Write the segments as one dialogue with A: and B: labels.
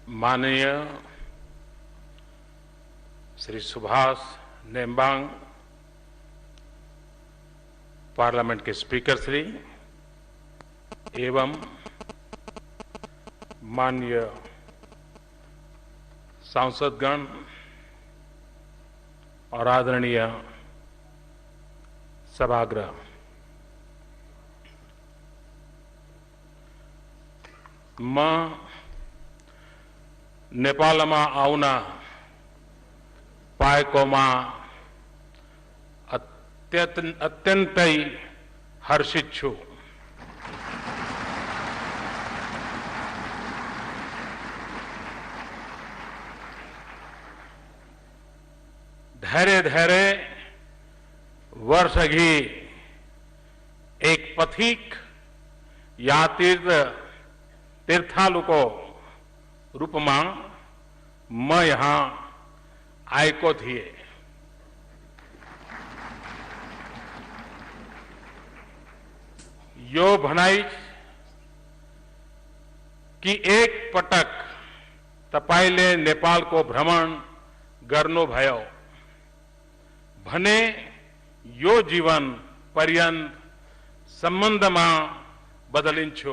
A: माननीय श्री सुभाष नेम्बांग पार्लियामेंट के स्पीकर श्री एवं माननीय सांसदगण और आदरणीय सभागृह, मैं नेपालमा आउन पाएकोमा अत्यन्तै हर्षित छु। धेरै धेरै वर्ष अघि एक पथिक या तीर्थालुको रूपमा म यहाँ आएको थिएँ। यो भनाई कि एक पटक तपाईले नेपालको भ्रमण गर्नुभयो भने यो जीवन पर्यन्त सम्बन्धमा बदलिन्छ।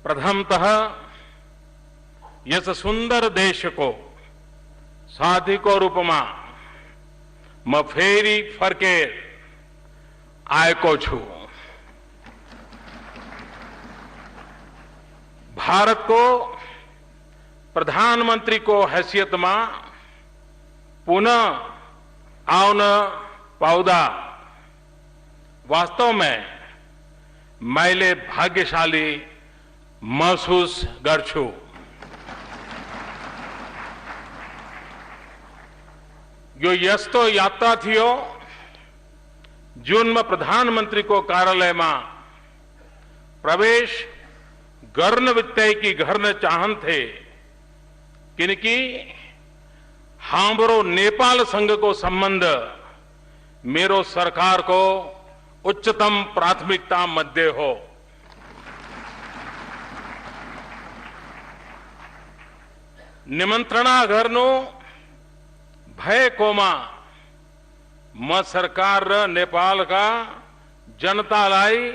A: प्रथमतः यस सुंदर देश को साथी को रूप में म फेरि फर्केर आएको छु। भारत को प्रधानमंत्री को हैसियत में पुनः आउन पाउँदा वास्तव में मैले भाग्यशाली महसूस गर्छु। यो यस्तो यात्रा थियो जुन प्रधानमंत्री को कार्यालय में प्रवेश गर्न बित्तिकै गर्न चाहन्थे किनकि हाम्रो नेपाल संघको संबंध मेरो सरकार को उच्चतम प्राथमिकता मध्ये हो। निमंत्रणा गर्नु भएकोमा म सरकार र नेपालका जनतालाई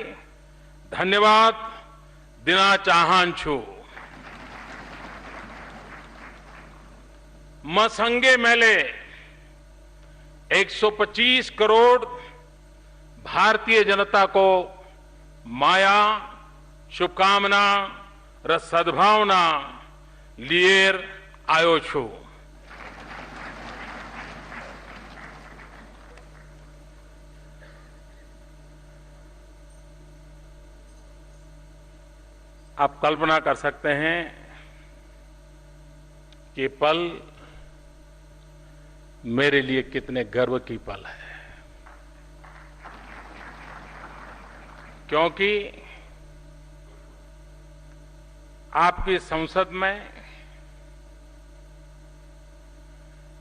A: धन्यवाद दिन चाहन्छु। म सँगै मैले 125 करोड़ भारतीय जनता को माया, शुभकामना र सद्भावना लिएर आयो छु। आप कल्पना कर सकते हैं कि पल मेरे लिए कितने गर्व की पल है, क्योंकि आपकी संसद में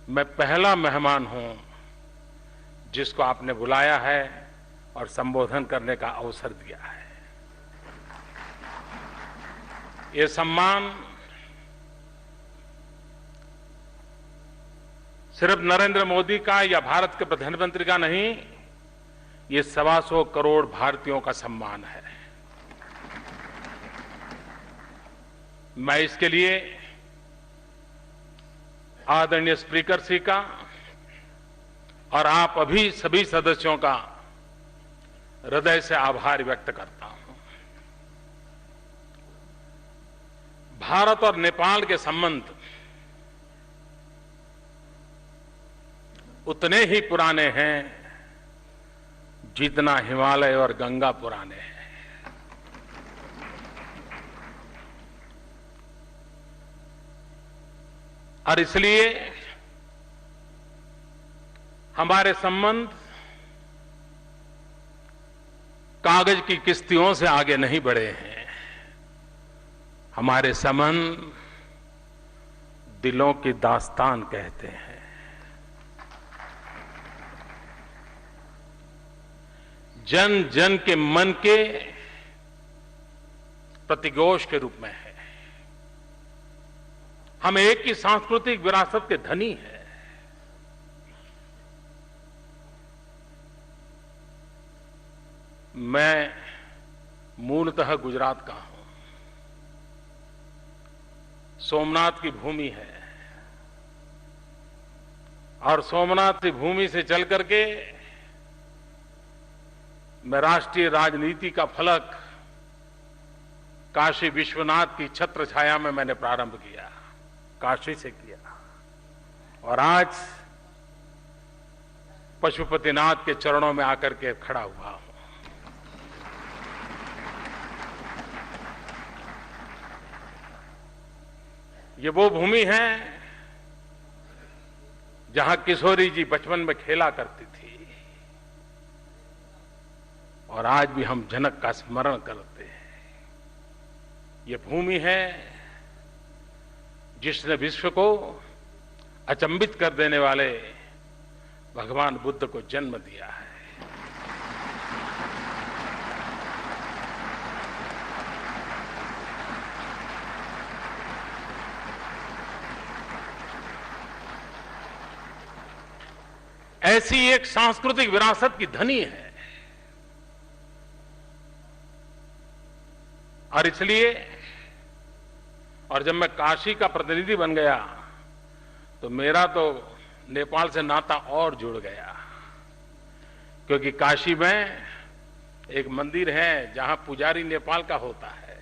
A: मैं पहला मेहमान हूं जिसको आपने बुलाया है और संबोधन करने का अवसर दिया है। ये सम्मान सिर्फ नरेंद्र मोदी का या भारत के प्रधानमंत्री का नहीं, ये 125 करोड़ भारतीयों का सम्मान है। मैं इसके लिए आदरणीय स्पीकर श्री का और आप अभी सभी सदस्यों का हृदय से आभार व्यक्त करता हूं। भारत और नेपाल के संबंध उतने ही पुराने हैं जितना हिमालय और गंगा पुराने हैं। और इसलिए हमारे संबंध कागज की किस्तियों से आगे नहीं बढ़े हैं। हमारे संबंध दिलों की दास्तान कहते हैं। जन जन के मन के प्रतिघोष के रूप में है। हम एक ही सांस्कृतिक विरासत के धनी हैं। मैं मूलतः गुजरात का हूं। सोमनाथ की भूमि है और सोमनाथ की भूमि से चल करके मैं राष्ट्रीय राजनीति का फलक काशी विश्वनाथ की छत्र छाया में मैंने प्रारंभ किया, काशी से किया, और आज पशुपतिनाथ के चरणों में आकर के खड़ा हुआ हूं। ये वो भूमि है जहां किशोरी जी बचपन में खेला करती थी और आज भी हम जनक का स्मरण करते हैं। ये भूमि है जिसने विश्व को अचंभित कर देने वाले भगवान बुद्ध को जन्म दिया है। ऐसी एक सांस्कृतिक विरासत की धनी है और इसलिए, और जब मैं काशी का प्रतिनिधि बन गया तो मेरा तो नेपाल से नाता और जुड़ गया, क्योंकि काशी में एक मंदिर है जहां पुजारी नेपाल का होता है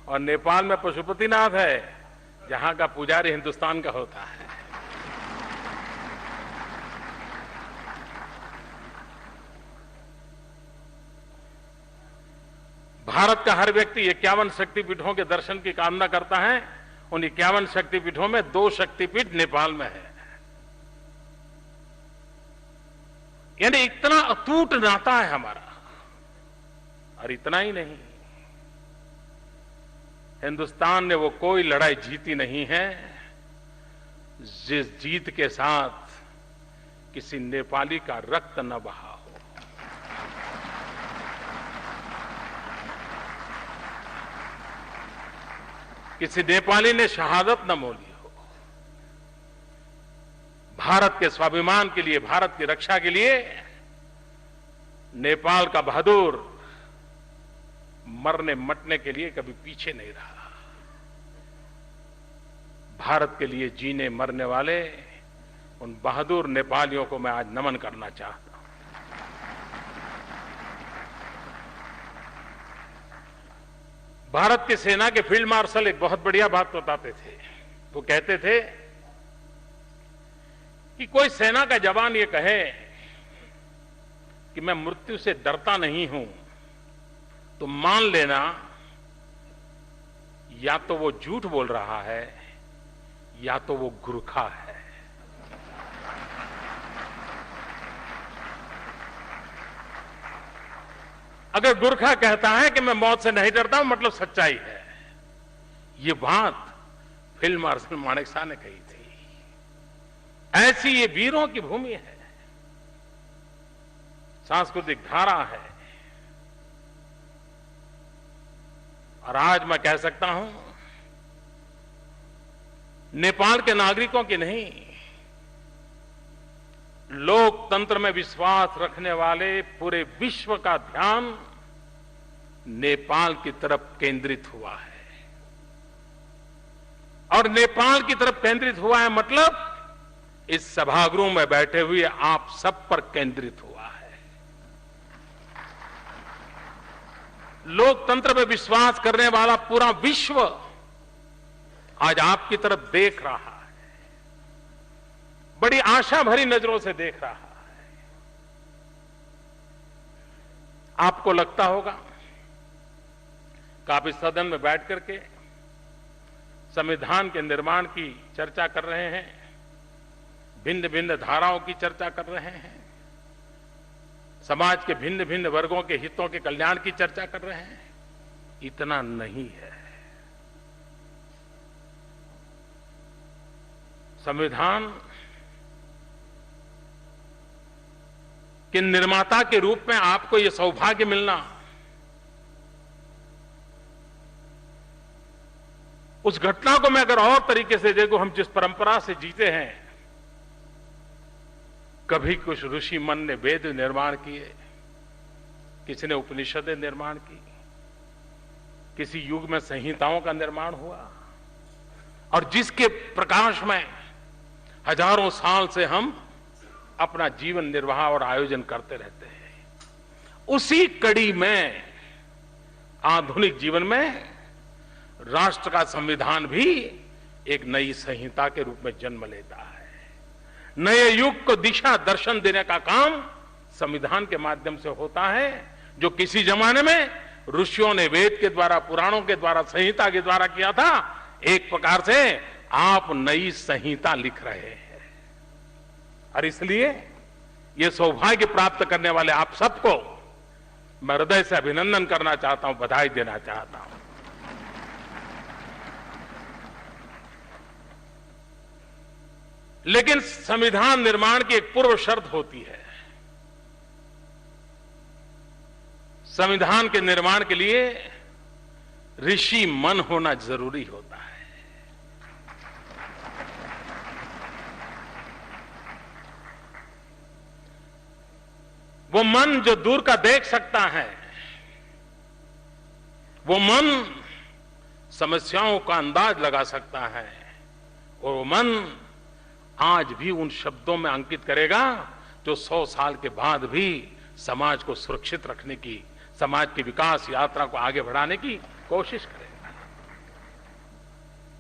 A: और नेपाल में पशुपतिनाथ है जहां का पुजारी हिंदुस्तान का होता है। भारत का हर व्यक्ति 51 शक्तिपीठों के दर्शन की कामना करता है। उन 51 शक्तिपीठों में 2 शक्तिपीठ नेपाल में है। यानी इतना अटूट नाता है हमारा। और इतना ही नहीं, हिंदुस्तान ने वो कोई लड़ाई जीती नहीं है जिस जीत के साथ किसी नेपाली का रक्त न बहा हो। किसी नेपाली ने शहादत न मोली हो। भारत के स्वाभिमान के लिए, भारत की रक्षा के लिए नेपाल का बहादुर मरने मटने के लिए कभी पीछे नहीं रहा। भारत के लिए जीने मरने वाले उन बहादुर नेपालियों को मैं आज नमन करना चाहता हूं। भारत के सेना के फील्ड मार्शल एक बहुत बढ़िया बात बताते थे। वो कहते थे कि कोई सेना का जवान ये कहे कि मैं मृत्यु से डरता नहीं हूं, तो मान लेना या तो वो झूठ बोल रहा है या तो वो गुरखा है। अगर गुरखा कहता है कि मैं मौत से नहीं डरता हूं, मतलब सच्चाई है। ये बात फील्ड मार्शल मानेक शॉ ने कही थी। ऐसी ये वीरों की भूमि है, सांस्कृतिक धारा है। और आज मैं कह सकता हूं, नेपाल के नागरिकों की नहीं, लोकतंत्र में विश्वास रखने वाले पूरे विश्व का ध्यान नेपाल की तरफ केंद्रित हुआ है। और नेपाल की तरफ केंद्रित हुआ है मतलब इस सभागृह में बैठे हुए आप सब पर केंद्रित हुआ है। लोकतंत्र में विश्वास करने वाला पूरा विश्व आज आपकी तरफ देख रहा है, बड़ी आशा भरी नजरों से देख रहा है। आपको लगता होगा कि आप इस सदन में बैठ करके संविधान के निर्माण की चर्चा कर रहे हैं, भिन्न भिन्न धाराओं की चर्चा कर रहे हैं, समाज के भिन्न भिन्न वर्गों के हितों के कल्याण की चर्चा कर रहे हैं। इतना नहीं है। संविधान के निर्माता के रूप में आपको यह सौभाग्य मिलना उस घटना को मैं अगर और तरीके से देखूं, हम जिस परंपरा से जीते हैं, कभी कुछ ऋषि मन ने वेद निर्माण किए, किसी ने उपनिषदें निर्माण की, किसी युग में संहिताओं का निर्माण हुआ, और जिसके प्रकाश में हजारों साल से हम अपना जीवन निर्वाह और आयोजन करते रहते हैं। उसी कड़ी में आधुनिक जीवन में राष्ट्र का संविधान भी एक नई संहिता के रूप में जन्म लेता है। नए युग को दिशा दर्शन देने का काम संविधान के माध्यम से होता है, जो किसी जमाने में ऋषियों ने वेद के द्वारा, पुराणों के द्वारा, संहिता के द्वारा किया था। एक प्रकार से आप नई संहिता लिख रहे हैं, और इसलिए ये सौभाग्य प्राप्त करने वाले आप सबको मैं हृदय से अभिनंदन करना चाहता हूं, बधाई देना चाहता हूं। लेकिन संविधान निर्माण की एक पूर्व शर्त होती है। संविधान के निर्माण के लिए ऋषि मन होना जरूरी होता है। वो मन जो दूर का देख सकता है, वो मन समस्याओं का अंदाज लगा सकता है, और वो मन आज भी उन शब्दों में अंकित करेगा जो 100 साल के बाद भी समाज को सुरक्षित रखने की, समाज की विकास यात्रा को आगे बढ़ाने की कोशिश करेगा।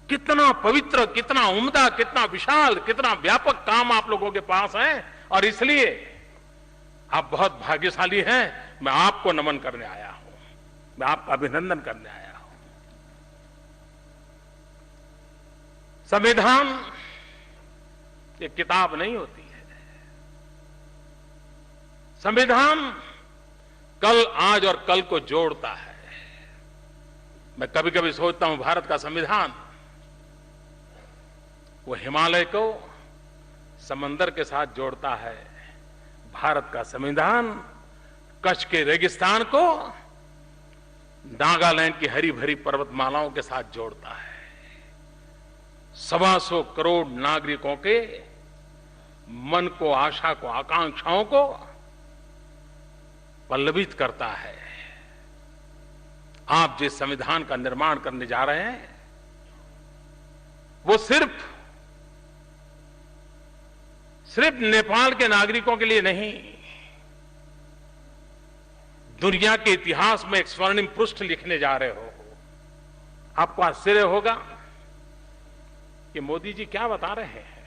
A: कितना पवित्र, कितना उम्दा, कितना विशाल, कितना व्यापक काम आप लोगों के पास है, और इसलिए आप बहुत भाग्यशाली हैं। मैं आपको नमन करने आया हूं, मैं आपका अभिनंदन करने आया हूं। संविधान एक किताब नहीं होती है। संविधान कल, आज और कल को जोड़ता है। मैं कभी कभी सोचता हूं, भारत का संविधान वो हिमालय को समंदर के साथ जोड़ता है, भारत का संविधान कच्छ के रेगिस्तान को नागालैंड की हरी भरी पर्वतमालाओं के साथ जोड़ता है, 125 करोड़ नागरिकों के मन को, आशा को, आकांक्षाओं को पल्लवित करता है। आप जिस संविधान का निर्माण करने जा रहे हैं, वो सिर्फ नेपाल के नागरिकों के लिए नहीं, दुनिया के इतिहास में एक स्वर्णिम पृष्ठ लिखने जा रहे हो। आपको आश्चर्य होगा कि मोदी जी क्या बता रहे हैं।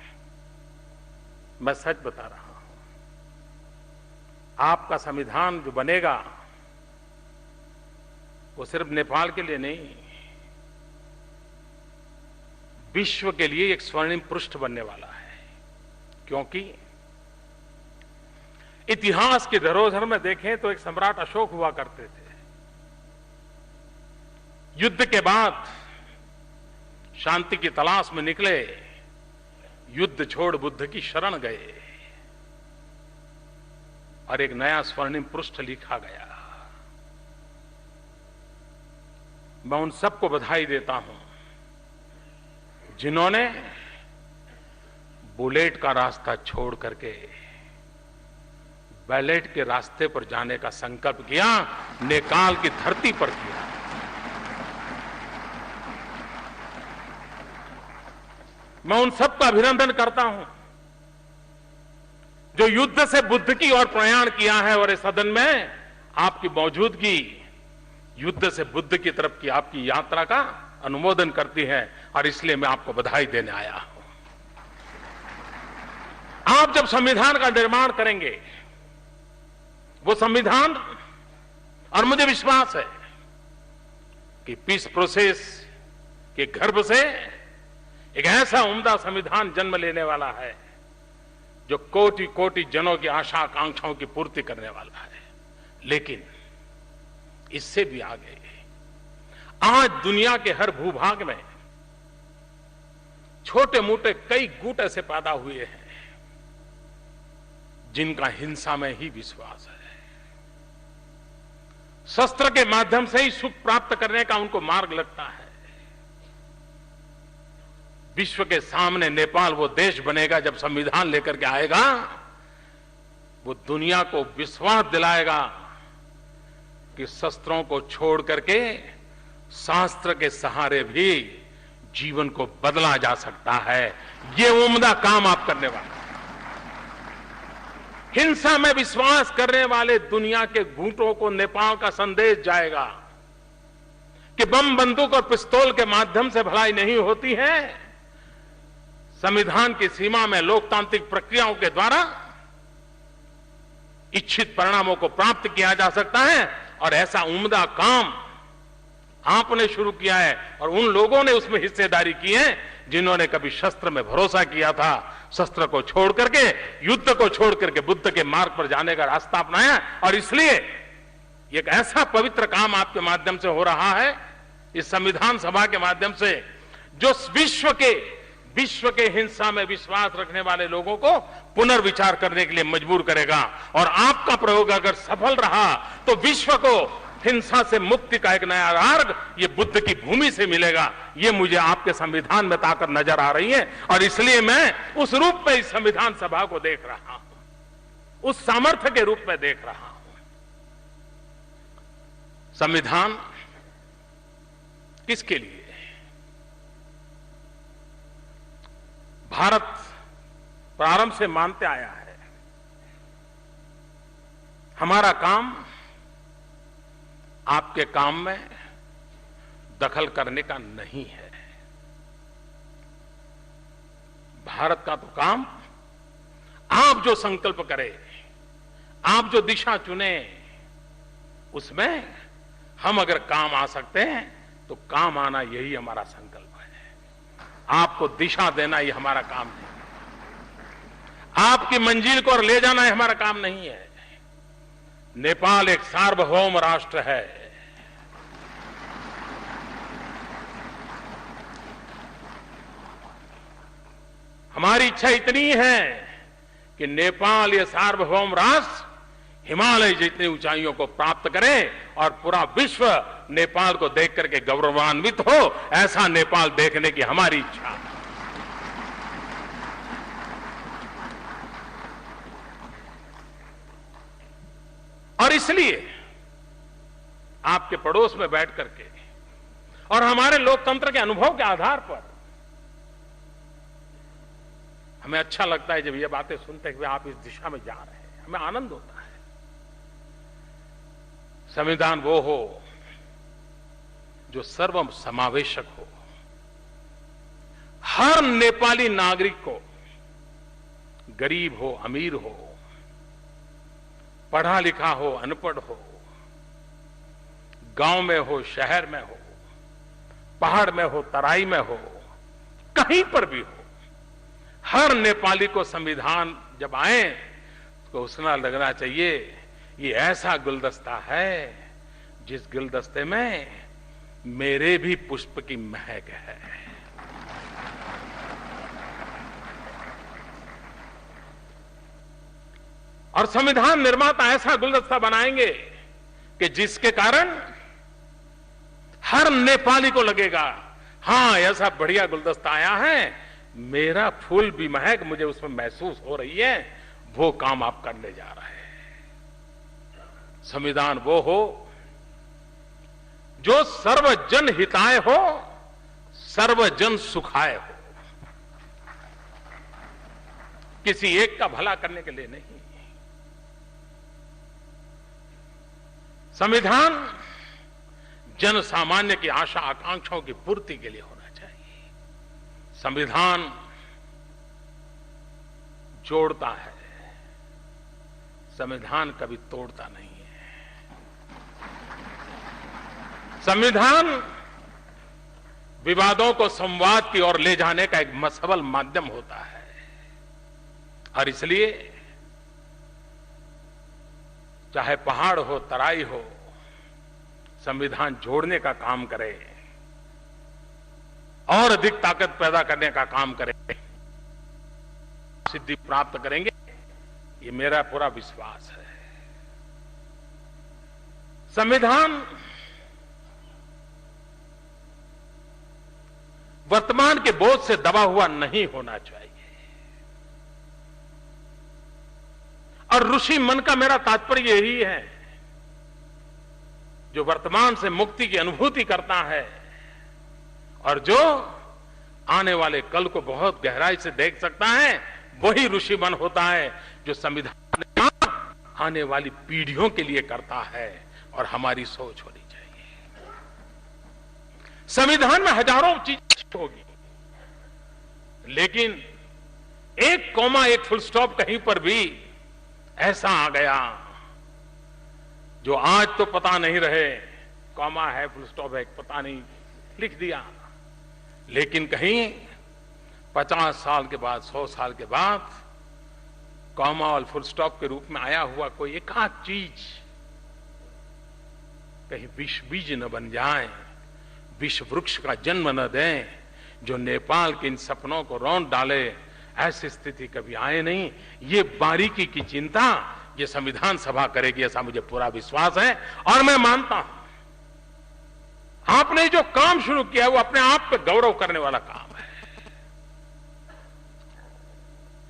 A: मैं सच बता रहा हूं। आपका संविधान जो बनेगा वो सिर्फ नेपाल के लिए नहीं, विश्व के लिए एक स्वर्णिम पृष्ठ बनने वाला है। क्योंकि इतिहास की धरोहर में देखें तो एक सम्राट अशोक हुआ करते थे। युद्ध के बाद शांति की तलाश में निकले, युद्ध छोड़ बुद्ध की शरण गए, और एक नया स्वर्णिम पृष्ठ लिखा गया। मैं उन सबको बधाई देता हूं जिन्होंने बुलेट का रास्ता छोड़ करके बैलेट के रास्ते पर जाने का संकल्प किया, नेपाल की धरती पर किया। मैं उन सबका अभिनंदन करता हूं जो युद्ध से बुद्ध की ओर प्रयाण किया है, और इस सदन में आपकी मौजूदगी युद्ध से बुद्ध की तरफ की आपकी यात्रा का अनुमोदन करती है, और इसलिए मैं आपको बधाई देने आया हूं। आप जब संविधान का निर्माण करेंगे, वो संविधान, और मुझे विश्वास है कि पीस प्रोसेस के गर्भ से एक ऐसा उम्दा संविधान जन्म लेने वाला है जो कोटि कोटि जनों की आशा आकांक्षाओं की पूर्ति करने वाला है। लेकिन इससे भी आगे आज दुनिया के हर भूभाग में छोटे मोटे कई गुट ऐसे पैदा हुए हैं जिनका हिंसा में ही विश्वास है, शस्त्र के माध्यम से ही सुख प्राप्त करने का उनको मार्ग लगता है। विश्व के सामने नेपाल वो देश बनेगा जब संविधान लेकर के आएगा, वो दुनिया को विश्वास दिलाएगा कि शस्त्रों को छोड़ करके शास्त्र के सहारे भी जीवन को बदला जा सकता है। ये उम्दा काम आप करने वाले। हिंसा में विश्वास करने वाले दुनिया के घूंटों को नेपाल का संदेश जाएगा कि बम, बंदूक और पिस्तौल के माध्यम से भलाई नहीं होती है। संविधान की सीमा में लोकतांत्रिक प्रक्रियाओं के द्वारा इच्छित परिणामों को प्राप्त किया जा सकता है। और ऐसा उम्दा काम आपने शुरू किया है और उन लोगों ने उसमें हिस्सेदारी की है जिन्होंने कभी शस्त्र में भरोसा किया था, शस्त्र को छोड़ करके, युद्ध को छोड़ करके बुद्ध के मार्ग पर जाने का रास्ता अपनाया। और इसलिए एक ऐसा पवित्र काम आपके माध्यम से हो रहा है, इस संविधान सभा के माध्यम से, जो विश्व के हिंसा में विश्वास रखने वाले लोगों को पुनर्विचार करने के लिए मजबूर करेगा। और आपका प्रयोग अगर सफल रहा तो विश्व को हिंसा से मुक्ति का एक नया मार्ग ये बुद्ध की भूमि से मिलेगा। ये मुझे आपके संविधान में ताकत नजर आ रही है और इसलिए मैं उस रूप में इस संविधान सभा को देख रहा हूं, उस सामर्थ्य के रूप में देख रहा हूं। संविधान किसके लिए? भारत प्रारंभ से मानते आया है हमारा काम आपके काम में दखल करने का नहीं है। भारत का तो काम आप जो संकल्प करें, आप जो दिशा चुने, उसमें हम अगर काम आ सकते हैं तो काम आना यही हमारा संकल्प है। आपको दिशा देना ये हमारा काम नहीं, आपकी मंजिल को और ले जाना ये हमारा काम नहीं है। नेपाल एक सार्वभौम राष्ट्र है। हमारी इच्छा इतनी है कि नेपाल ये सार्वभौम राष्ट्र हिमालय जितनी ऊंचाइयों को प्राप्त करे और पूरा विश्व नेपाल को देख करके गौरवान्वित हो। ऐसा नेपाल देखने की हमारी इच्छा है। और इसलिए आपके पड़ोस में बैठ करके और हमारे लोकतंत्र के अनुभव के आधार पर हमें अच्छा लगता है जब ये बातें सुनते हैं कि आप इस दिशा में जा रहे हैं, हमें आनंद होता है। संविधान वो हो जो सर्व समावेशक हो, हर नेपाली नागरिक को, गरीब हो, अमीर हो, पढ़ा लिखा हो, अनपढ़ हो, गांव में हो, शहर में हो, पहाड़ में हो, तराई में हो, कहीं पर भी हो, हर नेपाली को संविधान जब आए तो उसना लगना चाहिए ये ऐसा गुलदस्ता है जिस गुलदस्ते में मेरे भी पुष्प की महक है। और संविधान निर्माता ऐसा गुलदस्ता बनाएंगे कि जिसके कारण हर नेपाली को लगेगा, हां ऐसा बढ़िया गुलदस्ता आया है, मेरा फूल भी महक मुझे उसमें महसूस हो रही है। वो काम आप करने जा रहे हैं। संविधान वो हो जो सर्वजन हिताय हो, सर्वजन सुखाय हो, किसी एक का भला करने के लिए नहीं। संविधान जन सामान्य की आशा आकांक्षाओं की पूर्ति के लिए होना चाहिए। संविधान जोड़ता है, संविधान कभी तोड़ता नहीं है। संविधान विवादों को संवाद की ओर ले जाने का एक सबल माध्यम होता है और इसलिए चाहे पहाड़ हो, तराई हो, संविधान जोड़ने का काम करे और अधिक ताकत पैदा करने का काम करे, सिद्धि प्राप्त करेंगे, ये मेरा पूरा विश्वास है। संविधान वर्तमान के बोझ से दबा हुआ नहीं होना चाहिए। और ऋषि मन का मेरा तात्पर्य यही है, जो वर्तमान से मुक्ति की अनुभूति करता है और जो आने वाले कल को बहुत गहराई से देख सकता है, वही ऋषि मन होता है जो संविधान आने वाली पीढ़ियों के लिए करता है। और हमारी सोच होनी चाहिए। संविधान में हजारों चीजें होगी, लेकिन एक कॉमा, एक फुल स्टॉप कहीं पर भी ऐसा आ गया जो आज तो पता नहीं रहे, कॉमा है, फुल स्टॉप है, पता नहीं, लिख दिया। लेकिन कहीं 50 साल के बाद, 100 साल के बाद कॉमा और फुल स्टॉप के रूप में आया हुआ कोई एकाध चीज कहीं विष बीज न बन जाए, विष वृक्ष का जन्म न दें, जो नेपाल के इन सपनों को रौंद डाले। ऐसी स्थिति कभी आए नहीं। ये बारीकी की चिंता ये संविधान सभा करेगी, ऐसा मुझे पूरा विश्वास है। और मैं मानता हूं आपने जो काम शुरू किया है वो अपने आप पे गौरव करने वाला काम है।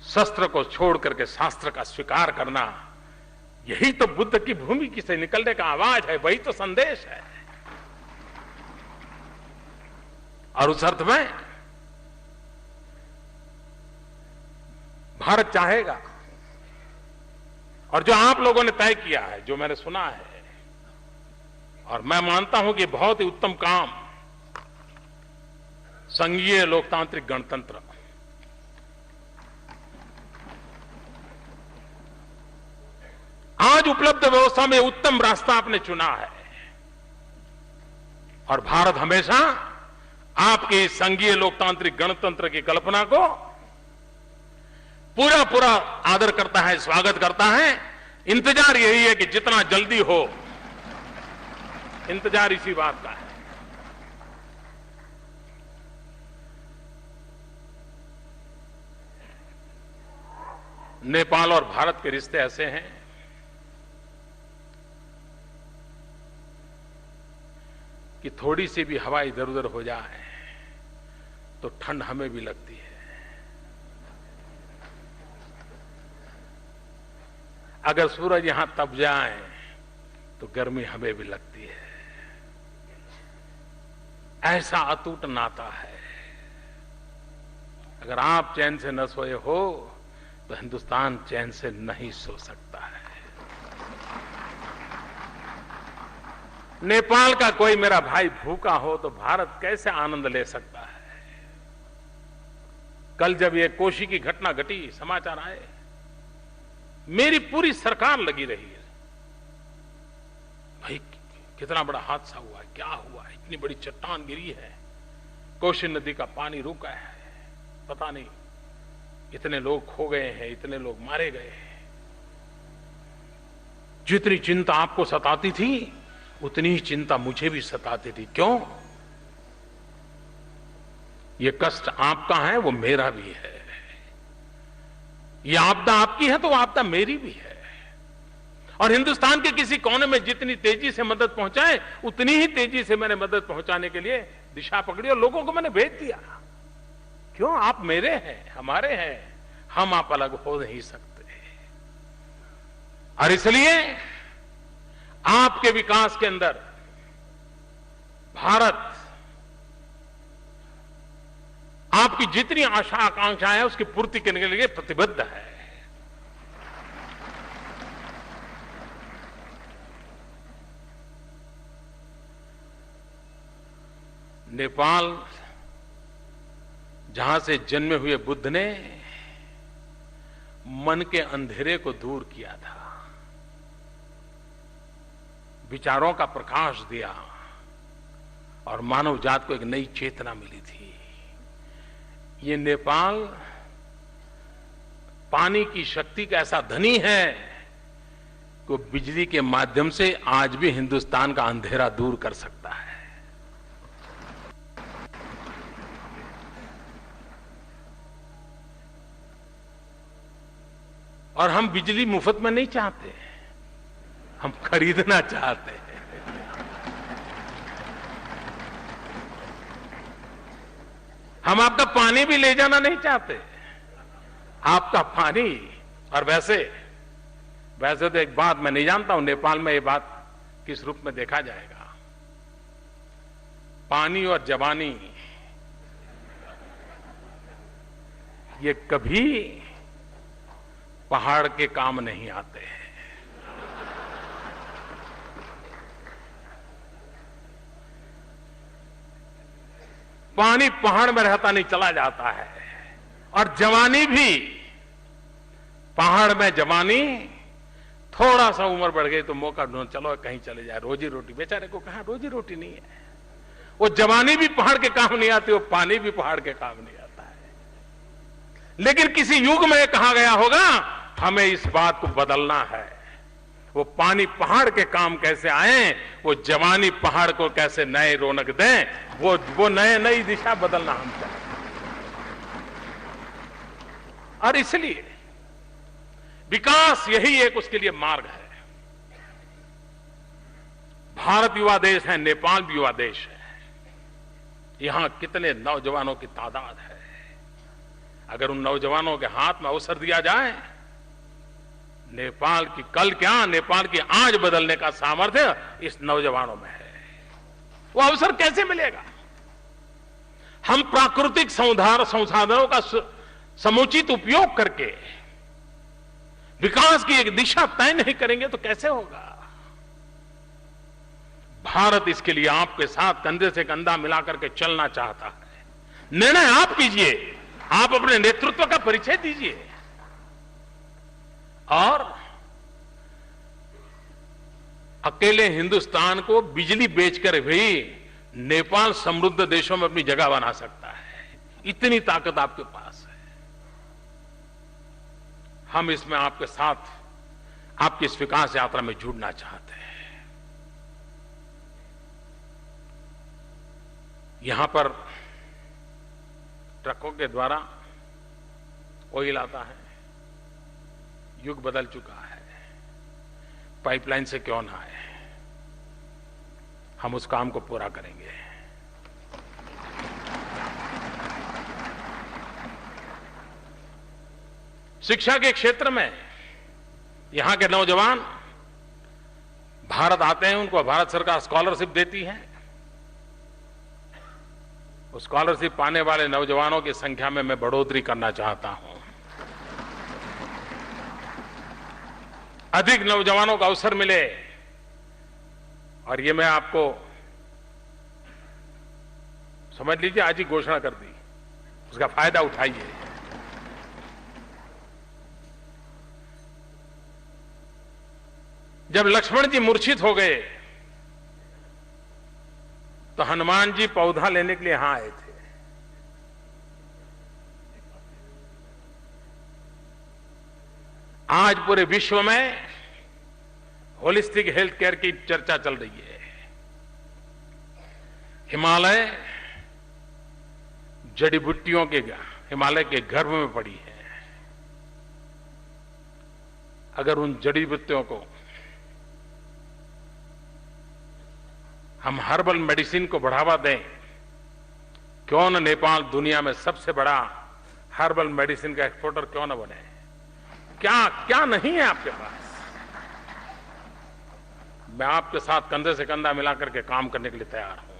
A: शस्त्र को छोड़ करके शास्त्र का स्वीकार करना, यही तो बुद्ध की भूमि की से निकलने का आवाज है, वही तो संदेश है। और उस अर्थ में भारत चाहेगा, और जो आप लोगों ने तय किया है, जो मैंने सुना है, और मैं मानता हूं कि बहुत ही उत्तम काम, संघीय लोकतांत्रिक गणतंत्र, आज उपलब्ध व्यवस्था में उत्तम रास्ता आपने चुना है। और भारत हमेशा आपके संघीय लोकतांत्रिक गणतंत्र की कल्पना को पूरा पूरा आदर करता है, स्वागत करता है। इंतजार यही है कि जितना जल्दी हो, इंतजार इसी बात का है। नेपाल और भारत के रिश्ते ऐसे हैं कि थोड़ी सी भी हवा इधर उधर हो जाए तो ठंड हमें भी लगती है। अगर सूरज यहां तप जाए तो गर्मी हमें भी लगती है। ऐसा अटूट नाता है। अगर आप चैन से न सोए हो तो हिंदुस्तान चैन से नहीं सो सकता है। नेपाल का कोई मेरा भाई भूखा हो तो भारत कैसे आनंद ले सकता है। कल जब ये कोशी की घटना घटी, समाचार आए, मेरी पूरी सरकार लगी रही है, भाई कितना बड़ा हादसा हुआ है, क्या हुआ है, इतनी बड़ी चट्टान गिरी है, कोशी नदी का पानी रुका है, पता नहीं इतने लोग खो गए हैं, इतने लोग मारे गए हैं। जितनी चिंता आपको सताती थी उतनी ही चिंता मुझे भी सताती थी। क्यों? ये कष्ट आपका है, वो मेरा भी है। ये आपदा आपकी है तो वो आपदा मेरी भी है। और हिंदुस्तान के किसी कोने में जितनी तेजी से मदद पहुंचाए उतनी ही तेजी से मैंने मदद पहुंचाने के लिए दिशा पकड़ी और लोगों को मैंने भेज दिया। क्यों? आप मेरे हैं, हमारे हैं, हम आप अलग हो नहीं सकते। और इसलिए आपके विकास के अंदर भारत आपकी जितनी आशा आकांक्षाएं हैं उसकी पूर्ति करने के लिए प्रतिबद्ध है। नेपाल जहां से जन्मे हुए बुद्ध ने मन के अंधेरे को दूर किया था, विचारों का प्रकाश दिया और मानव जात को एक नई चेतना मिली थी। ये नेपाल पानी की शक्ति का ऐसा धनी है कि बिजली के माध्यम से आज भी हिंदुस्तान का अंधेरा दूर कर सकता है। और हम बिजली मुफ्त में नहीं चाहते, हम खरीदना चाहते हैं। हम आपका पानी भी ले जाना नहीं चाहते, आपका पानी। और वैसे तो एक बात मैं नहीं जानता हूं नेपाल में ये बात किस रूप में देखा जाएगा। पानी और जवानी ये कभी पहाड़ के काम नहीं आते हैं। पानी पहाड़ में रहता नहीं, चला जाता है। और जवानी भी, पहाड़ में जवानी, थोड़ा सा उम्र बढ़ गई तो मौका ढूंढ, चलो कहीं चले जाए, रोजी रोटी। बेचारे को कहा रोजी रोटी नहीं है। वो जवानी भी पहाड़ के काम नहीं आती, वो पानी भी पहाड़ के काम नहीं आता है। लेकिन किसी युग में कहा गया होगा हमें इस बात को बदलना है। वो पानी पहाड़ के काम कैसे आए, वो जवानी पहाड़ को कैसे नए रौनक दें, वो नई दिशा बदलना हम चाहते हैं। और इसलिए विकास यही एक उसके लिए मार्ग है। भारत युवा देश है, नेपाल भी युवा देश है। यहां कितने नौजवानों की तादाद है। अगर उन नौजवानों के हाथ में अवसर दिया जाए, नेपाल की कल क्या, नेपाल की आज बदलने का सामर्थ्य इस नौजवानों में है। वो अवसर कैसे मिलेगा? हम प्राकृतिक संसाधनों का समुचित उपयोग करके विकास की एक दिशा तय नहीं करेंगे तो कैसे होगा? भारत इसके लिए आपके साथ कंधे से कंधा मिलाकर के चलना चाहता है। निर्णय आप कीजिए, आप अपने नेतृत्व का परिचय दीजिए और अकेले हिंदुस्तान को बिजली बेचकर भी नेपाल समृद्ध देशों में अपनी जगह बना सकता है। इतनी ताकत आपके पास है। हम इसमें आपके साथ आपकी इस विकास यात्रा में जुड़ना चाहते हैं। यहां पर ट्रकों के द्वारा ऑयल आता है। युग बदल चुका है, पाइपलाइन से क्यों ना आए। हम उस काम को पूरा करेंगे। शिक्षा के क्षेत्र में यहां के नौजवान भारत आते हैं, उनको भारत सरकार स्कॉलरशिप देती है। उस स्कॉलरशिप पाने वाले नौजवानों की संख्या में मैं बढ़ोतरी करना चाहता हूं। अधिक नौजवानों को अवसर मिले। और ये मैं आपको समझ लीजिए, आज ही घोषणा कर दी, उसका फायदा उठाइए। जब लक्ष्मण जी मूर्छित हो गए तो हनुमान जी पौधा लेने के लिए यहां आए थे। आज पूरे विश्व में होलिस्टिक हेल्थ केयर की चर्चा चल रही है। हिमालय जड़ी बूटियों के, हिमालय के गर्भ में पड़ी है। अगर उन जड़ी बूटियों को हम हर्बल मेडिसिन को बढ़ावा दें, क्यों न नेपाल दुनिया में सबसे बड़ा हर्बल मेडिसिन का एक्सपोर्टर क्यों न बने? क्या क्या नहीं है आपके पास? मैं आपके साथ कंधे से कंधा मिलाकर के काम करने के लिए तैयार हूं।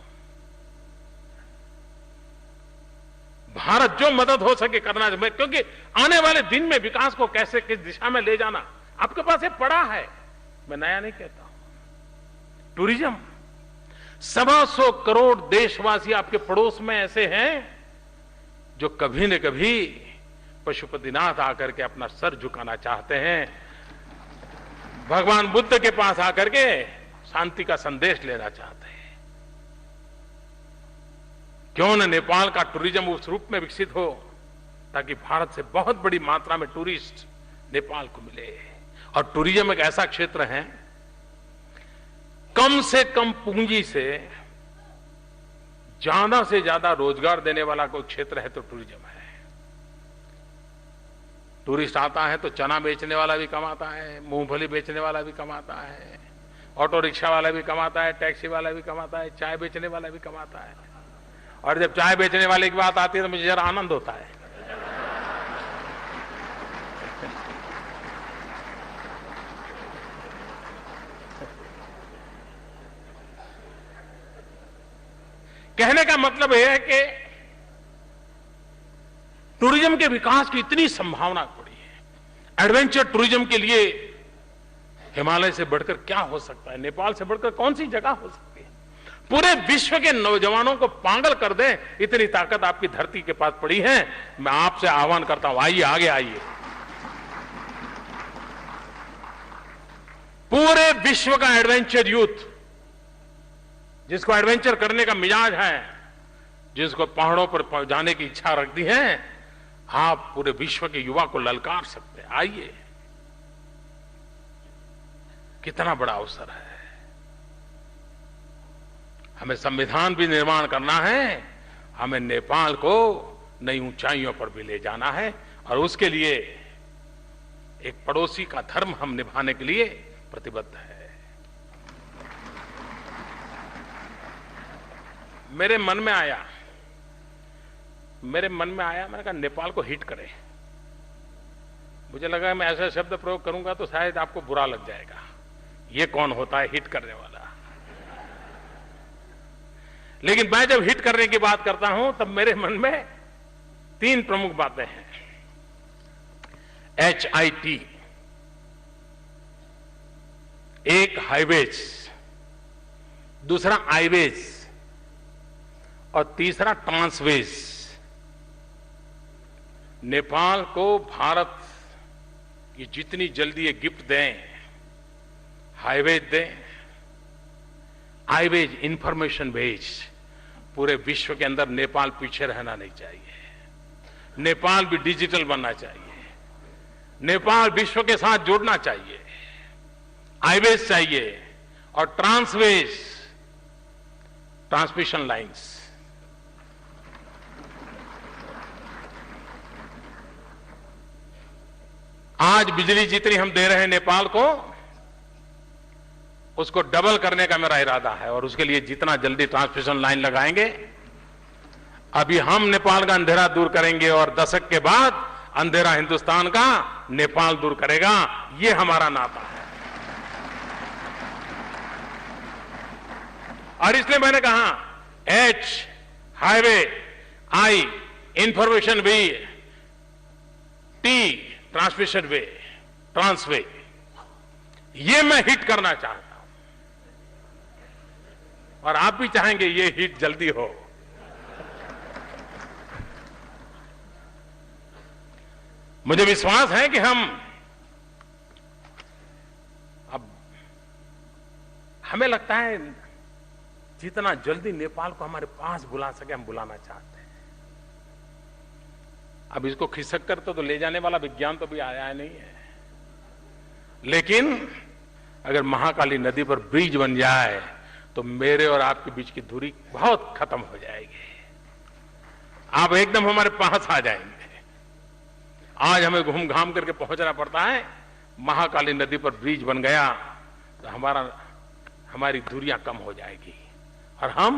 A: भारत जो मदद हो सके करना चाहिए, क्योंकि आने वाले दिन में विकास को कैसे किस दिशा में ले जाना आपके पास ये पड़ा है। मैं नया नहीं कहता हूं। टूरिज्म, 125 करोड़ देशवासी आपके पड़ोस में ऐसे हैं जो कभी न कभी पशुपतिनाथ आकर के अपना सर झुकाना चाहते हैं, भगवान बुद्ध के पास आकर के शांति का संदेश लेना चाहते हैं। क्यों न नेपाल का टूरिज्म उस रूप में विकसित हो ताकि भारत से बहुत बड़ी मात्रा में टूरिस्ट नेपाल को मिले। और टूरिज्म एक ऐसा क्षेत्र है, कम से कम पूंजी से ज्यादा रोजगार देने वाला कोई क्षेत्र है तो टूरिज्म है। टूरिस्ट आता है तो चना बेचने वाला भी कमाता है, मूंगफली बेचने वाला भी कमाता है, ऑटो रिक्शा वाला भी कमाता है, टैक्सी वाला भी कमाता है, चाय बेचने वाला भी कमाता है। और जब चाय बेचने वाले की बात आती है तो मुझे जरा आनंद होता है। कहने का मतलब यह है कि टूरिज्म के विकास की इतनी संभावना पड़ी है। एडवेंचर टूरिज्म के लिए हिमालय से बढ़कर क्या हो सकता है, नेपाल से बढ़कर कौन सी जगह हो सकती है। पूरे विश्व के नौजवानों को पागल कर दे इतनी ताकत आपकी धरती के पास पड़ी है। मैं आपसे आह्वान करता हूं, आइए आगे आइए। पूरे विश्व का एडवेंचर यूथ, जिसको एडवेंचर करने का मिजाज है, जिसको पहाड़ों पर जाने की इच्छा रखती है, आप पूरे विश्व के युवा को ललकार सकते हैं। आइए, कितना बड़ा अवसर है। हमें संविधान भी निर्माण करना है, हमें नेपाल को नई ऊंचाइयों पर भी ले जाना है, और उसके लिए एक पड़ोसी का धर्म हम निभाने के लिए प्रतिबद्ध है। मेरे मन में आया, मैंने कहा नेपाल को हिट करें। मुझे लगा मैं ऐसा शब्द प्रयोग करूंगा तो शायद आपको बुरा लग जाएगा। ये कौन होता है हिट करने वाला? लेकिन मैं जब हिट करने की बात करता हूं तब मेरे मन में 3 प्रमुख बातें हैं। HIT, एक हाईवेज, दूसरा आईवेज और तीसरा ट्रांसवेज। नेपाल को भारत की जितनी जल्दी ये गिफ्ट दें, हाईवेज दें, आईवेज, इंफॉर्मेशन वेज, पूरे विश्व के अंदर नेपाल पीछे रहना नहीं चाहिए। नेपाल भी डिजिटल बनना चाहिए, नेपाल विश्व के साथ जुड़ना चाहिए, हाईवेज चाहिए और ट्रांसवेज, ट्रांसमिशन लाइंस। आज बिजली जितनी हम दे रहे हैं नेपाल को, उसको डबल करने का मेरा इरादा है, और उसके लिए जितना जल्दी ट्रांसमिशन लाइन लगाएंगे, अभी हम नेपाल का अंधेरा दूर करेंगे और दशक के बाद अंधेरा हिंदुस्तान का नेपाल दूर करेगा। ये हमारा नाता है। और इसलिए मैंने कहा H highway, I information way, T transmission way, transway, ये मैं हिट करना चाहता हूं और आप भी चाहेंगे ये हिट जल्दी हो। मुझे विश्वास है कि हम अब, हमें लगता है जितना जल्दी नेपाल को हमारे पास बुला सके हम बुलाना चाहते हैं। अब इसको खिसक कर तो ले जाने वाला विज्ञान तो भी आया नहीं है, लेकिन अगर महाकाली नदी पर ब्रिज बन जाए तो मेरे और आपके बीच की दूरी बहुत खत्म हो जाएगी। आप एकदम हमारे पास आ जाएंगे। आज हमें घूम घाम करके पहुंचना पड़ता है, महाकाली नदी पर ब्रिज बन गया तो हमारी दूरियां कम हो जाएगी, और हम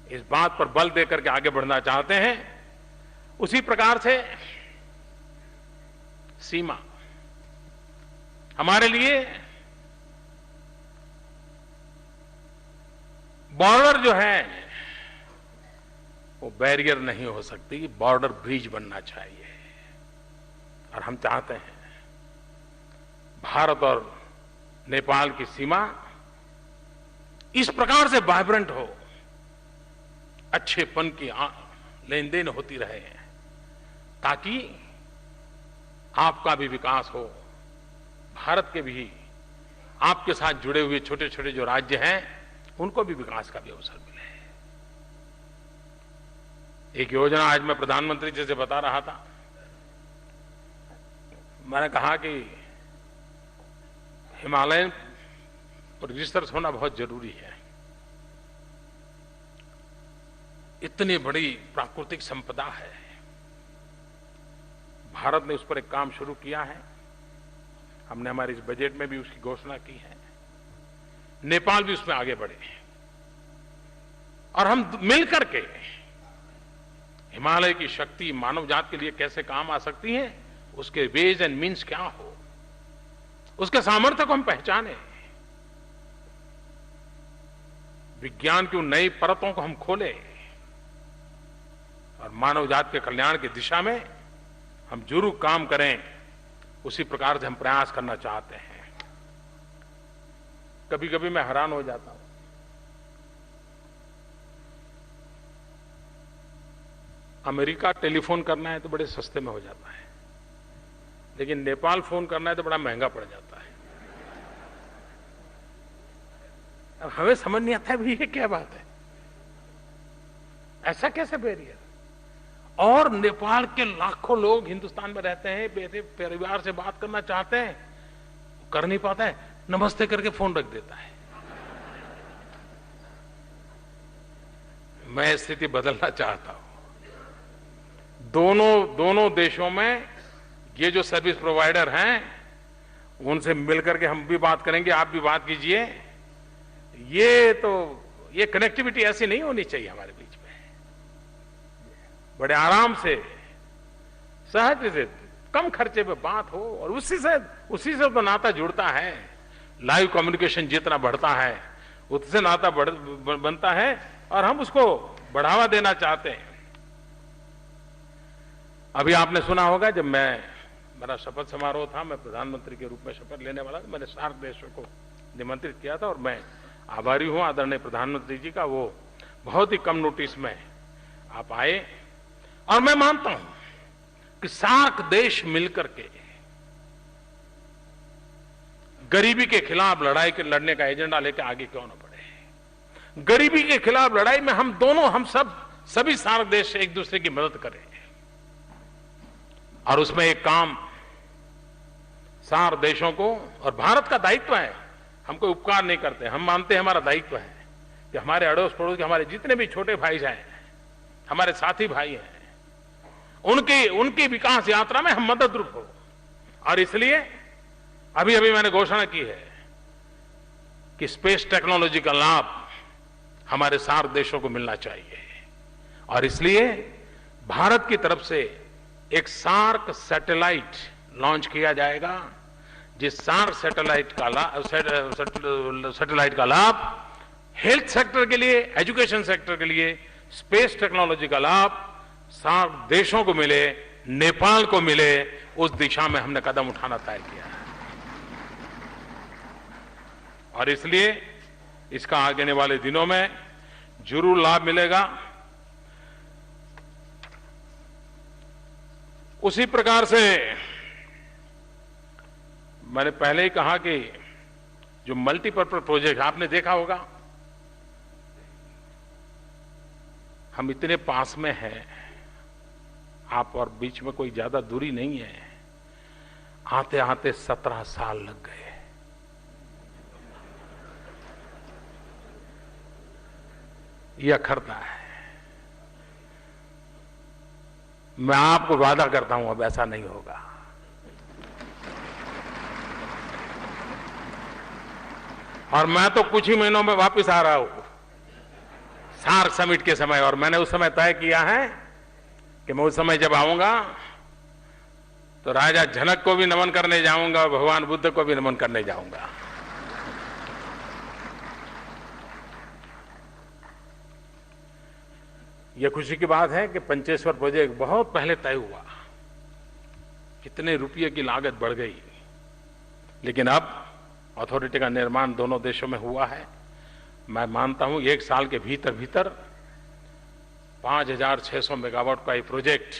A: इस बात पर बल देकर के आगे बढ़ना चाहते हैं। उसी प्रकार से सीमा हमारे लिए, बॉर्डर जो है वो बैरियर नहीं हो सकती, बॉर्डर ब्रिज बनना चाहिए। और हम चाहते हैं भारत और नेपाल की सीमा इस प्रकार से वाइब्रेंट हो, अच्छेपन की लेन देन होती रहे, ताकि आपका भी विकास हो, भारत के भी आपके साथ जुड़े हुए छोटे छोटे जो राज्य हैं उनको भी विकास का भी अवसर मिले। एक योजना आज मैं प्रधानमंत्री जी से बता रहा था, मैंने कहा कि हिमालय पर रिसर्च होना बहुत जरूरी है। इतनी बड़ी प्राकृतिक संपदा है, भारत ने उस पर एक काम शुरू किया है। हमने हमारे इस बजट में भी उसकी घोषणा की है। नेपाल भी उसमें आगे बढ़े। और हम मिलकर के हिमालय की शक्ति मानव जात के लिए कैसे काम आ सकती है, उसके वेज एंड मीन्स क्या हो, उसके सामर्थ्य को हम पहचाने, विज्ञान की उन नई परतों को हम खोलें और मानव जात के कल्याण की दिशा में हम जरूर काम करें। उसी प्रकार से हम प्रयास करना चाहते हैं। कभी कभी मैं हैरान हो जाता हूं, अमेरिका टेलीफोन करना है तो बड़े सस्ते में हो जाता है, लेकिन नेपाल फोन करना है तो बड़ा महंगा पड़ जाता है। अब हमें समझ नहीं आता है भाई ये क्या बात है, ऐसा कैसे बैरियर। और नेपाल के लाखों लोग हिंदुस्तान में रहते हैं, बेटे परिवार से बात करना चाहते हैं, कर नहीं पाता है, नमस्ते करके फोन रख देता है। मैं स्थिति बदलना चाहता हूं। दोनों देशों में ये जो सर्विस प्रोवाइडर हैं उनसे मिलकर के हम भी बात करेंगे, आप भी बात कीजिए। ये कनेक्टिविटी ऐसी नहीं होनी चाहिए हमारे बीच में। बड़े आराम से, सहज से, कम खर्चे पे बात हो और उसी से तो नाता जुड़ता है। लाइव कम्युनिकेशन जितना बढ़ता है उससे नाता बनता है और हम उसको बढ़ावा देना चाहते हैं। अभी आपने सुना होगा, जब मेरा शपथ समारोह था, मैं प्रधानमंत्री के रूप में शपथ लेने वाला था, मैंने सार्क देशों को निमंत्रित किया था और मैं आभारी हूं आदरणीय प्रधानमंत्री जी का। वो बहुत ही कम नोटिस में आप आए और मैं मानता हूं कि सार्क देश मिलकर के गरीबी के खिलाफ लड़ने का एजेंडा लेकर आगे क्यों न बढ़े। गरीबी के खिलाफ लड़ाई में हम सभी सार्क देश एक दूसरे की मदद करें और उसमें एक काम सार्क देशों को, और भारत का दायित्व है, हम कोई उपकार नहीं करते, हम मानते हैं हमारा दायित्व है कि हमारे अड़ोस पड़ोस के हमारे जितने भी छोटे भाई हैं, हमारे साथी भाई हैं, उनकी विकास यात्रा में हम मददरूप हो। और इसलिए अभी मैंने घोषणा की है कि स्पेस टेक्नोलॉजी का लाभ हमारे सार्क देशों को मिलना चाहिए और इसलिए भारत की तरफ से एक सार्क सैटेलाइट लॉन्च किया जाएगा, जिस सार्क सैटेलाइट का लाभ हेल्थ सेक्टर के लिए, एजुकेशन सेक्टर के लिए, स्पेस टेक्नोलॉजी का लाभ सार्क देशों को मिले, नेपाल को मिले, उस दिशा में हमने कदम उठाना तय किया है। और इसलिए इसका आगे वाले दिनों में जरूर लाभ मिलेगा। उसी प्रकार से मैंने पहले ही कहा कि जो मल्टीपर्पज प्रोजेक्ट आपने देखा होगा, हम इतने पास में हैं, आप और बीच में कोई ज्यादा दूरी नहीं है, आते आते 17 साल लग गए। यह अखरता है। मैं आपको वादा करता हूं अब ऐसा नहीं होगा। और मैं तो कुछ ही महीनों में वापस आ रहा हूं सार्क समिट के समय, और मैंने उस समय तय किया है कि मैं उस समय जब आऊंगा तो राजा जनक को भी नमन करने जाऊंगा और भगवान बुद्ध को भी नमन करने जाऊंगा। यह खुशी की बात है कि पंचेश्वर प्रोजेक्ट बहुत पहले तय हुआ, कितने रुपये की लागत बढ़ गई, लेकिन अब अथॉरिटी का निर्माण दोनों देशों में हुआ है। मैं मानता हूं 1 साल के भीतर 5,600 मेगावाट का ये प्रोजेक्ट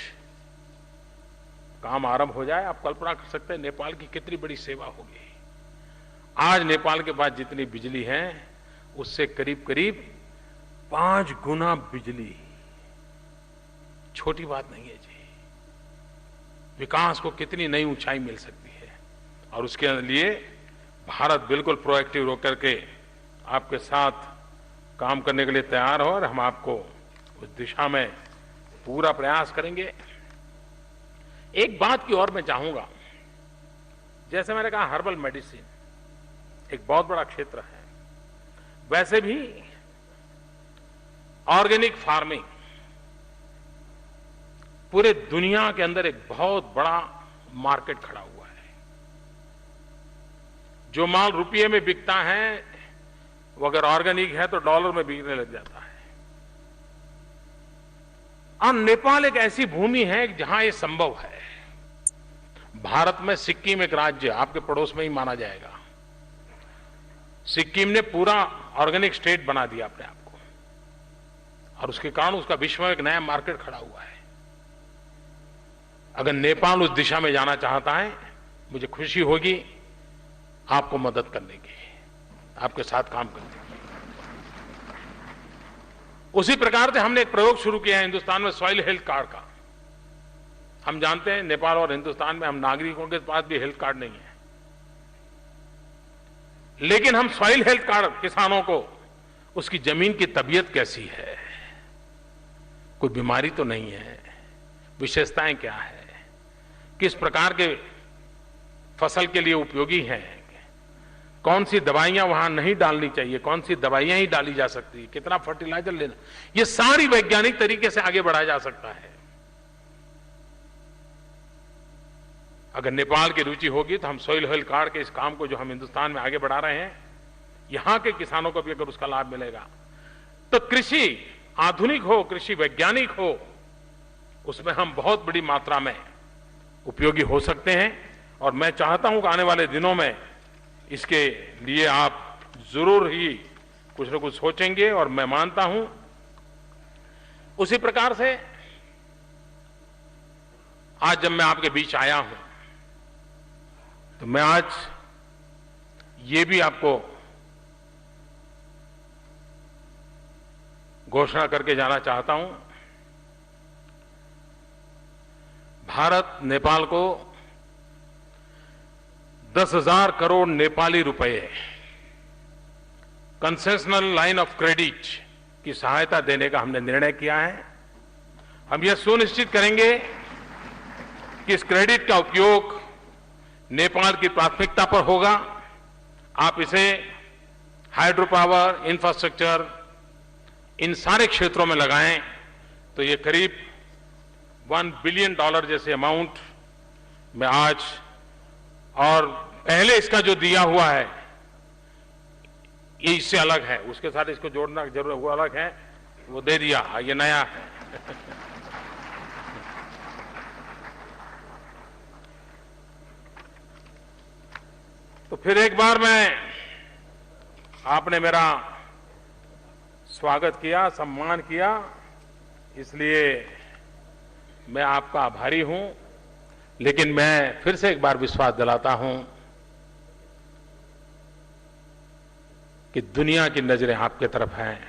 A: काम आरंभ हो जाए। आप कल्पना कर सकते हैं नेपाल की कितनी बड़ी सेवा होगी। आज नेपाल के पास जितनी बिजली है उससे करीब करीब 5 गुना बिजली। छोटी बात नहीं है जी। विकास को कितनी नई ऊंचाई मिल सकती है, और उसके लिए भारत बिल्कुल प्रोएक्टिव होकर के आपके साथ काम करने के लिए तैयार हो और हम आपको उस दिशा में पूरा प्रयास करेंगे। एक बात की और मैं चाहूंगा, जैसे मैंने कहा हर्बल मेडिसिन एक बहुत बड़ा क्षेत्र है, वैसे भी ऑर्गेनिक फार्मिंग पूरे दुनिया के अंदर एक बहुत बड़ा मार्केट खड़ा हुआ है। जो माल रुपये में बिकता है वो अगर ऑर्गेनिक है तो डॉलर में बिकने लग जाता है। और नेपाल एक ऐसी भूमि है जहां ये संभव है। भारत में सिक्किम एक राज्य आपके पड़ोस में ही माना जाएगा। सिक्किम ने पूरा ऑर्गेनिक स्टेट बना दिया अपने आप को, और उसके कारण उसका विश्व में एक नया मार्केट खड़ा हुआ है। अगर नेपाल उस दिशा में जाना चाहता है, मुझे खुशी होगी आपको मदद करने की, आपके साथ काम करने की। उसी प्रकार से हमने एक प्रयोग शुरू किया है हिंदुस्तान में सॉइल हेल्थ कार्ड का। हम जानते हैं नेपाल और हिंदुस्तान में हम नागरिकों के पास भी हेल्थ कार्ड नहीं है, लेकिन हम सॉइल हेल्थ कार्ड किसानों को उसकी जमीन की तबीयत कैसी है, कोई बीमारी तो नहीं है, विशेषताएं क्या है, किस प्रकार के फसल के लिए उपयोगी हैं, कौन सी दवाइयां वहां नहीं डालनी चाहिए, कौन सी दवाइयां ही डाली जा सकती है, कितना फर्टिलाइजर लेना, ये सारी वैज्ञानिक तरीके से आगे बढ़ाया जा सकता है। अगर नेपाल की रुचि होगी तो हम सॉइल हेल्थ कार्ड के इस काम को जो हम हिंदुस्तान में आगे बढ़ा रहे हैं, यहां के किसानों को भी अगर उसका लाभ मिलेगा तो कृषि आधुनिक हो, कृषि वैज्ञानिक हो, उसमें हम बहुत बड़ी मात्रा में उपयोगी हो सकते हैं। और मैं चाहता हूं कि आने वाले दिनों में इसके लिए आप जरूर ही कुछ न कुछ सोचेंगे, और मैं मानता हूं उसी प्रकार से आज जब मैं आपके बीच आया हूं तो मैं आज ये भी आपको घोषणा करके जाना चाहता हूं, भारत नेपाल को 10,000 करोड़ नेपाली रुपए कंसेशनल लाइन ऑफ क्रेडिट की सहायता देने का हमने निर्णय किया है। हम यह सुनिश्चित करेंगे कि इस क्रेडिट का उपयोग नेपाल की प्राथमिकता पर होगा। आप इसे हाइड्रो पावर, इंफ्रास्ट्रक्चर, इन सारे क्षेत्रों में लगाएं तो ये करीब $1 बिलियन जैसे अमाउंट में आज, और पहले इसका जो दिया हुआ है ये इससे अलग है, उसके साथ इसको जोड़ना जरूर वो अलग है, वो दे दिया, ये नया है। तो फिर एक बार आपने मेरा स्वागत किया, सम्मान किया, इसलिए मैं आपका आभारी हूं। लेकिन मैं फिर से एक बार विश्वास दिलाता हूं कि दुनिया की नजरें आपकी तरफ हैं,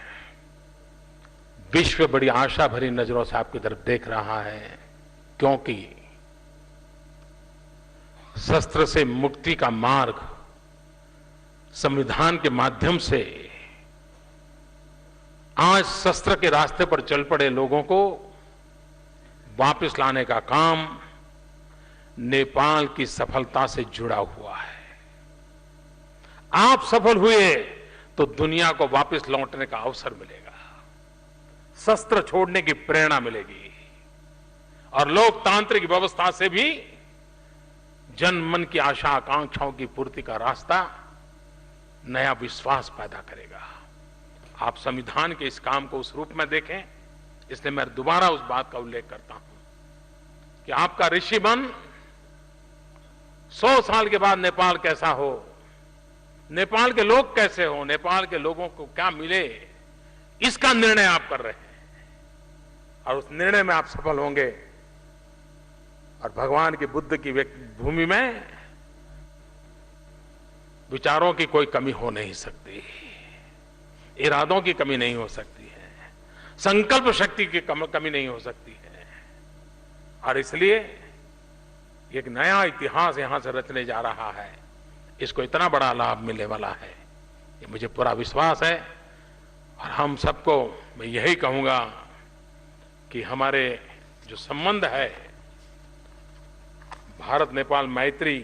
A: विश्व बड़ी आशा भरी नजरों से आपकी तरफ देख रहा है, क्योंकि शस्त्र से मुक्ति का मार्ग संविधान के माध्यम से आज शस्त्र के रास्ते पर चल पड़े लोगों को वापस लाने का काम नेपाल की सफलता से जुड़ा हुआ है। आप सफल हुए तो दुनिया को वापस लौटने का अवसर मिलेगा, शस्त्र छोड़ने की प्रेरणा मिलेगी, और लोकतांत्रिक व्यवस्था से भी जन मन की आशा आकांक्षाओं की पूर्ति का रास्ता नया विश्वास पैदा करेगा। आप संविधान के इस काम को उस रूप में देखें, इसलिए मैं दोबारा उस बात का उल्लेख करता हूं कि आपका ऋषिवन 100 साल के बाद नेपाल कैसा हो, नेपाल के लोग कैसे हो, नेपाल के लोगों को क्या मिले, इसका निर्णय आप कर रहे हैं, और उस निर्णय में आप सफल होंगे। और भगवान की बुद्ध की भूमि में विचारों की कोई कमी हो नहीं सकती, इरादों की कमी नहीं हो सकती है, संकल्प शक्ति की कमी नहीं हो सकती है। और इसलिए एक नया इतिहास यहां से रचने जा रहा है, इसको इतना बड़ा लाभ मिलने वाला है, ये मुझे पूरा विश्वास है। और हम सबको मैं यही कहूंगा कि हमारे जो संबंध है, भारत नेपाल मैत्री,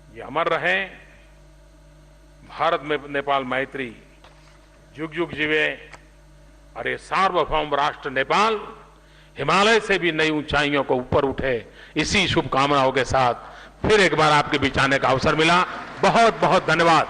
A: ये अमर रहे। भारत नेपाल मैत्री जुग जुग जीवे, और ये सार्वभौम राष्ट्र नेपाल हिमालय से भी नई ऊंचाइयों को ऊपर उठे, इसी शुभकामनाओं के साथ फिर एक बार आपके बीच आने का अवसर मिला। बहुत बहुत धन्यवाद।